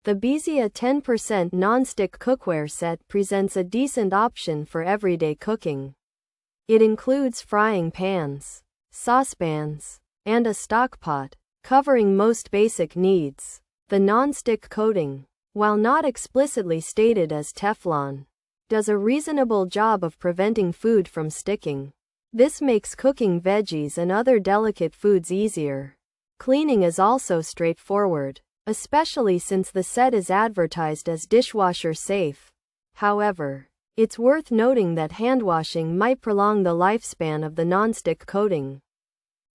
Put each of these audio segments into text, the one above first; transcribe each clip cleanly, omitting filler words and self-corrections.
The BEZIA 10pc Nonstick Cookware set presents a decent option for everyday cooking. It includes frying pans, saucepans, and a stockpot, covering most basic needs. The non-stick coating, while not explicitly stated as Teflon, does a reasonable job of preventing food from sticking. This makes cooking veggies and other delicate foods easier. Cleaning is also straightforward, especially since the set is advertised as dishwasher safe. However, it's worth noting that handwashing might prolong the lifespan of the nonstick coating.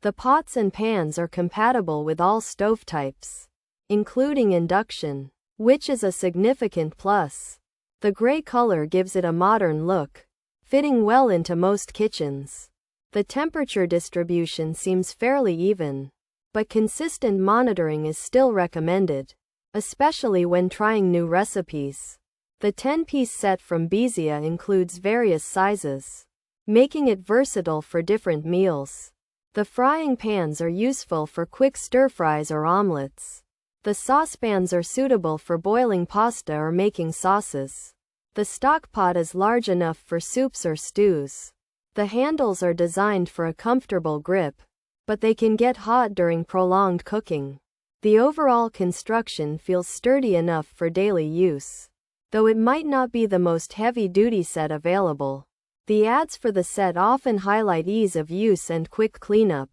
The pots and pans are compatible with all stove types, including induction, which is a significant plus. The gray color gives it a modern look, fitting well into most kitchens. The temperature distribution seems fairly even, but consistent monitoring is still recommended, especially when trying new recipes. The 10-piece set from BEZIA includes various sizes, making it versatile for different meals. The frying pans are useful for quick stir-fries or omelets. The saucepans are suitable for boiling pasta or making sauces. The stockpot is large enough for soups or stews. The handles are designed for a comfortable grip, but they can get hot during prolonged cooking. The overall construction feels sturdy enough for daily use, though it might not be the most heavy-duty set available. The ads for the set often highlight ease of use and quick cleanup,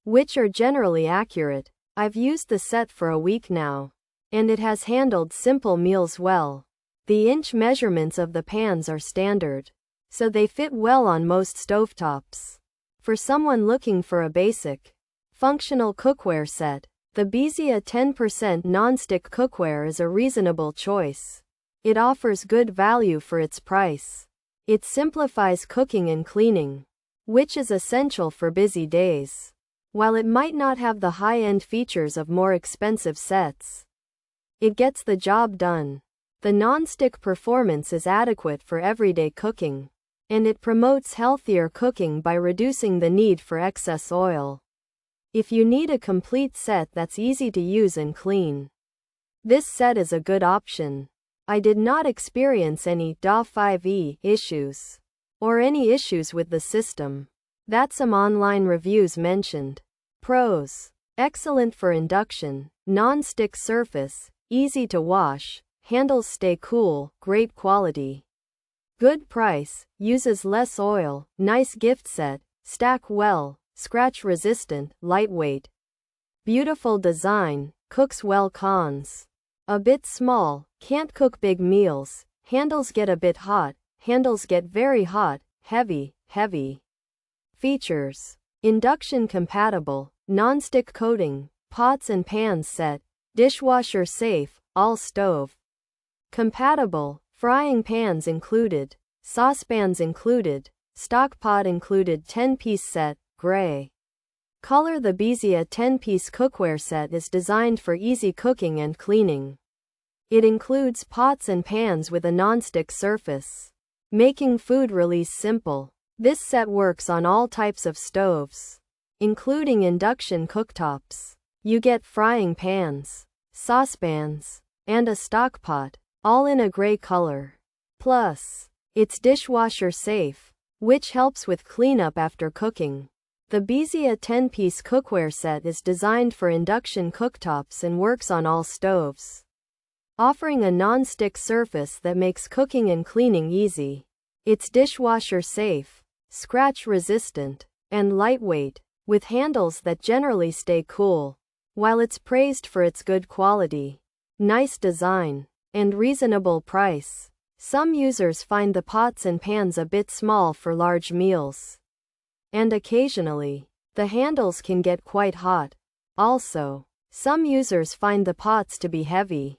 which are generally accurate. I've used the set for a week now, and it has handled simple meals well. The inch measurements of the pans are standard, so they fit well on most stovetops. For someone looking for a basic, functional cookware set, the BEZIA 10pc Nonstick Cookware is a reasonable choice. It offers good value for its price. It simplifies cooking and cleaning, which is essential for busy days. While it might not have the high-end features of more expensive sets, it gets the job done. The nonstick performance is adequate for everyday cooking, and it promotes healthier cooking by reducing the need for excess oil. If you need a complete set that's easy to use and clean, this set is a good option. I did not experience any DA5E issues, or any issues with the system. That some online reviews mentioned. Pros: excellent for induction, non-stick surface, easy to wash, handles stay cool, great quality. Good price, uses less oil, nice gift set, stack well, scratch resistant, lightweight. Beautiful design, cooks well. Cons: a bit small, can't cook big meals, handles get a bit hot, handles get very hot, heavy. Features: induction compatible, non-stick coating, pots and pans set, dishwasher safe, all stove compatible, frying pans included, saucepans included, stockpot included. 10-piece set, gray color. The BEZIA 10-piece cookware set is designed for easy cooking and cleaning. It includes pots and pans with a non-stick surface, making food release simple. This set works on all types of stoves, including induction cooktops. You get frying pans, saucepans, and a stockpot, all in a gray color. Plus, it's dishwasher safe, which helps with cleanup after cooking. The BEZIA 10-piece cookware set is designed for induction cooktops and works on all stoves, offering a non-stick surface that makes cooking and cleaning easy. It's dishwasher safe, scratch resistant, and lightweight, with handles that generally stay cool. While it's praised for its good quality, nice design, and reasonable price, some users find the pots and pans a bit small for large meals, and occasionally, the handles can get quite hot. Also, some users find the pots to be heavy.